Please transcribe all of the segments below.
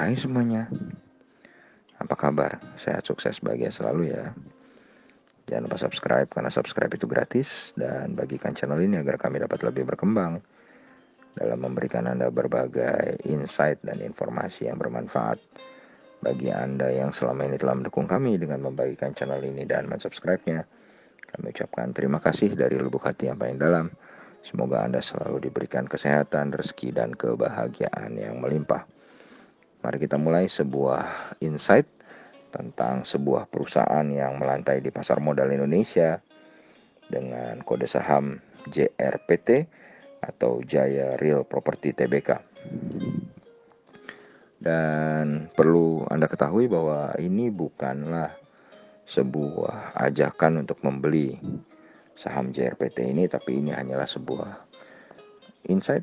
Hai semuanya, apa kabar? Sehat, sukses, bahagia selalu ya. Jangan lupa subscribe, karena subscribe itu gratis. Dan bagikan channel ini agar kami dapat lebih berkembang dalam memberikan Anda berbagai insight dan informasi yang bermanfaat. Bagi Anda yang selama ini telah mendukung kami dengan membagikan channel ini dan mensubscribe-nya, kami ucapkan terima kasih dari lubuk hati yang paling dalam. Semoga Anda selalu diberikan kesehatan, rezeki, dan kebahagiaan yang melimpah. Mari kita mulai sebuah insight tentang sebuah perusahaan yang melantai di pasar modal Indonesia dengan kode saham JRPT atau Jaya Real Property Tbk. Dan perlu Anda ketahui bahwa ini bukanlah sebuah ajakan untuk membeli saham JRPT ini, tapi ini hanyalah sebuah insight,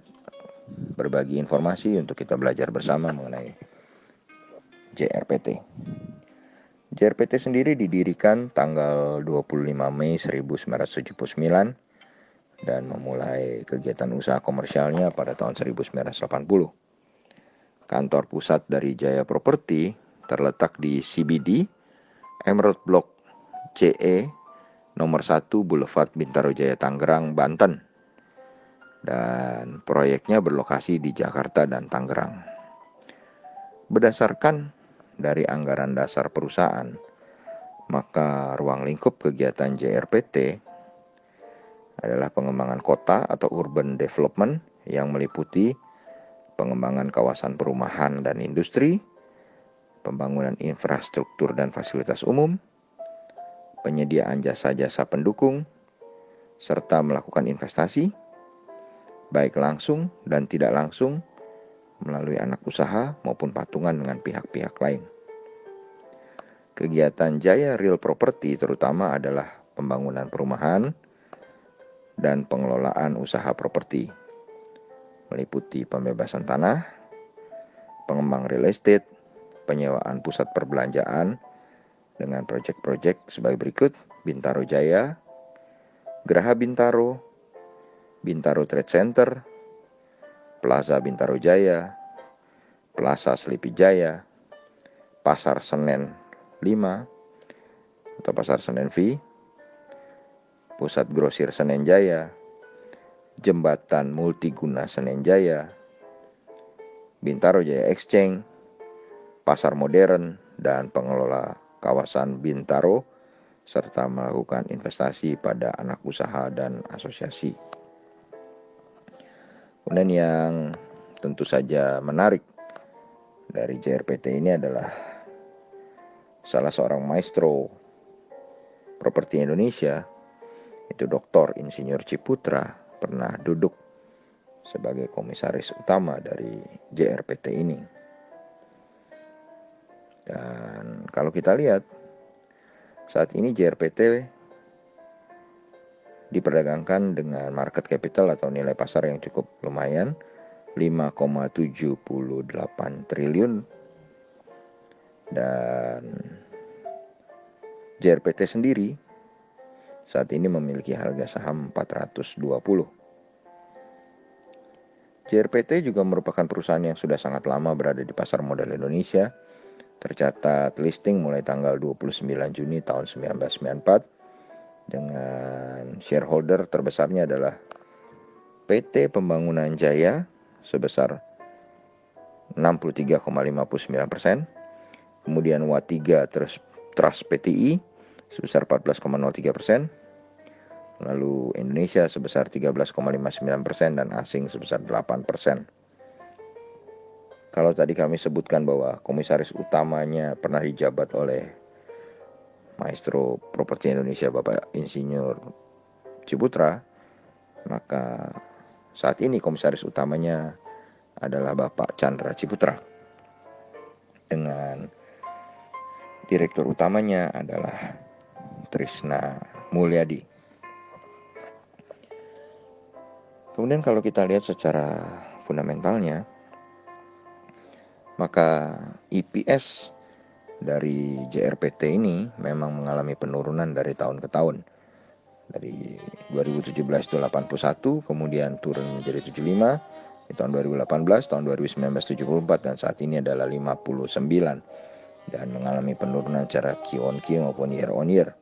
berbagi informasi untuk kita belajar bersama mengenai JRPT. JRPT sendiri didirikan tanggal 25 Mei 1979 dan memulai kegiatan usaha komersialnya pada tahun 1980. Kantor pusat dari Jaya Property terletak di CBD, Emerald Block CE, nomor 1 Boulevard Bintaro Jaya, Tangerang, Banten. Dan proyeknya berlokasi di Jakarta dan Tangerang. Berdasarkan dari anggaran dasar perusahaan, maka ruang lingkup kegiatan JRPT adalah pengembangan kota atau urban development yang meliputi pengembangan kawasan perumahan dan industri, pembangunan infrastruktur dan fasilitas umum, penyediaan jasa-jasa pendukung, serta melakukan investasi, baik langsung dan tidak langsung, melalui anak usaha maupun patungan dengan pihak-pihak lain. Kegiatan Jaya Real Property terutama adalah pembangunan perumahan dan pengelolaan usaha properti, meliputi pembebasan tanah, pengembang real estate, penyewaan pusat perbelanjaan dengan proyek-proyek sebagai berikut: Bintaro Jaya, Geraha Bintaro, Bintaro Trade Center, Plaza Bintaro Jaya, Plaza Sleepy Jaya, Pasar Senen 5 atau Pasar Senen V, Pusat Grosir Senen Jaya, Jembatan Multiguna Senen Jaya, Bintaro Jaya Exchange, Pasar Modern, dan pengelola kawasan Bintaro, serta melakukan investasi pada anak usaha dan asosiasi. Kemudian yang tentu saja menarik dari JRPT ini adalah salah seorang maestro properti Indonesia, itu Dr. Insinyur Ciputra, pernah duduk sebagai komisaris utama dari JRPT ini. Dan kalau kita lihat, saat ini JRPT diperdagangkan dengan market capital atau nilai pasar yang cukup lumayan, 5,78 triliun. Dan JRPT sendiri saat ini memiliki harga saham 420. JRPT juga merupakan perusahaan yang sudah sangat lama berada di pasar modal Indonesia. Tercatat listing mulai tanggal 29 Juni tahun 1994 dengan shareholder terbesarnya adalah PT Pembangunan Jaya sebesar 63,59%, kemudian W3 Trust PTI sebesar 14,03%, lalu Indonesia sebesar 13,59% dan asing sebesar 8%. Kalau tadi kami sebutkan bahwa komisaris utamanya pernah dijabat oleh maestro properti Indonesia Bapak Insinyur Ciputra, maka saat ini komisaris utamanya adalah Bapak Chandra Ciputra dengan direktur utamanya adalah Trisna Mulyadi. Kemudian kalau kita lihat secara fundamentalnya, maka EPS dari JRPT ini memang mengalami penurunan dari tahun ke tahun. Dari 2017 itu 81, kemudian turun menjadi 75, Di tahun 2018, tahun 2019 74, dan saat ini adalah 59, dan mengalami penurunan secara Q on Q maupun year on year.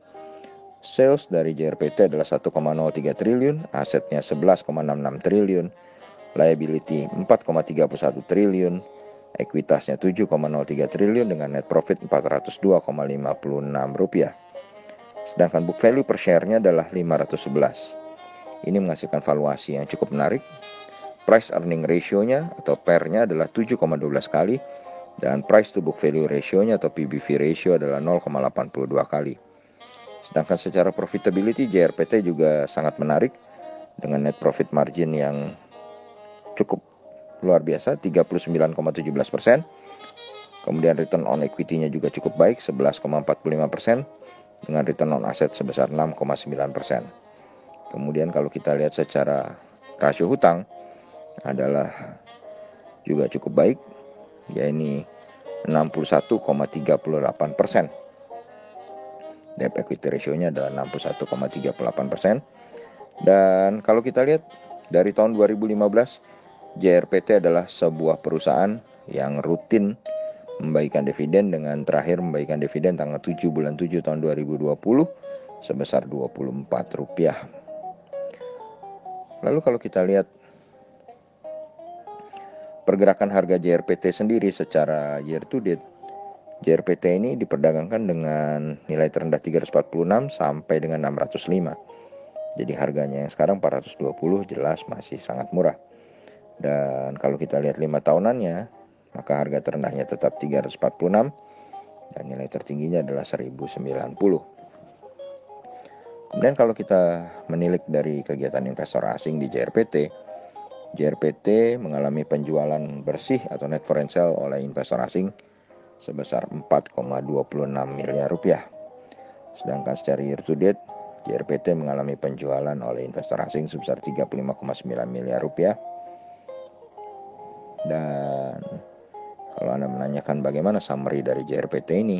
Sales dari JRPT adalah 1,03 triliun, asetnya 11,66 triliun, liability 4,31 triliun, ekuitasnya 7,03 triliun dengan net profit 402,56 rupiah. Sedangkan book value per share-nya adalah 511. Ini menghasilkan valuasi yang cukup menarik. Price earning ratio-nya atau PER-nya adalah 7,12 kali, dan price to book value ratio-nya atau PBV ratio adalah 0,82 kali. Sedangkan secara profitability, JRPT juga sangat menarik dengan net profit margin yang cukup luar biasa, 39,17%. Kemudian return on equity-nya juga cukup baik, 11,45%, dengan return on asset sebesar 6,9%. Kemudian kalau kita lihat secara rasio hutang adalah juga cukup baik, yaitu 61,38%. Debt equity ratio-nya adalah 61,38%. Dan kalau kita lihat dari tahun 2015, JRPT adalah sebuah perusahaan yang rutin membagikan dividen, dengan terakhir membagikan dividen tanggal 7 bulan 7 tahun 2020 sebesar Rp24. Lalu kalau kita lihat pergerakan harga JRPT sendiri secara year to date, JRPT ini diperdagangkan dengan nilai terendah 346 sampai dengan 605. Jadi harganya yang sekarang 420 jelas masih sangat murah. Dan kalau kita lihat 5 tahunannya, maka harga terendahnya tetap 346 dan nilai tertingginya adalah 1090. Kemudian kalau kita menilik dari kegiatan investor asing di JRPT mengalami penjualan bersih atau net foreign sale oleh investor asing sebesar 4,26 miliar rupiah. Sedangkan secara year to date, JRPT mengalami penjualan oleh investor asing sebesar 35,9 miliar rupiah. Dan kalau Anda menanyakan bagaimana summary dari JRPT ini,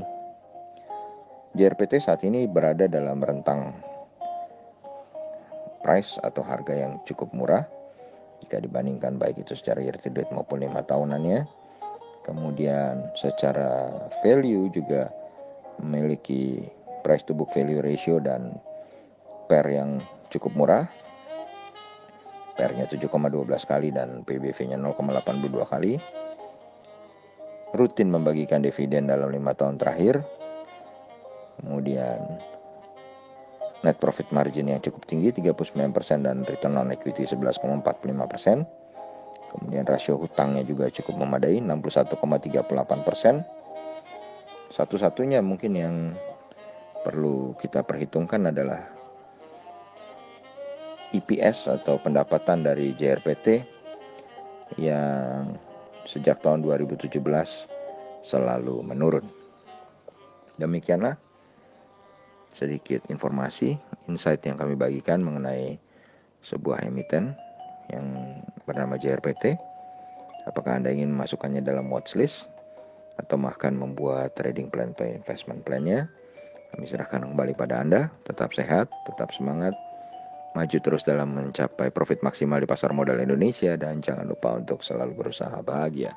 JRPT saat ini berada dalam rentang price atau harga yang cukup murah jika dibandingkan baik itu secara year to date maupun 5 tahunannya. Kemudian secara value juga memiliki price to book value ratio dan PER yang cukup murah. PER-nya 7,12 kali dan PBV-nya 0,82 kali. Rutin membagikan dividen dalam 5 tahun terakhir. Kemudian net profit margin yang cukup tinggi 39% dan return on equity 11,45%. Kemudian rasio hutangnya juga cukup memadai 61,38%. Satu-satunya mungkin yang perlu kita perhitungkan adalah EPS atau pendapatan dari JRPT yang sejak tahun 2017 selalu menurun. Demikianlah sedikit informasi, insight yang kami bagikan mengenai sebuah emiten yang bernama JRPT. Apakah Anda ingin memasukkannya dalam watchlist atau bahkan membuat trading plan atau investment plan-nya? Kami serahkan kembali pada Anda. Tetap sehat, tetap semangat, maju terus dalam mencapai profit maksimal di pasar modal Indonesia, dan jangan lupa untuk selalu berusaha bahagia.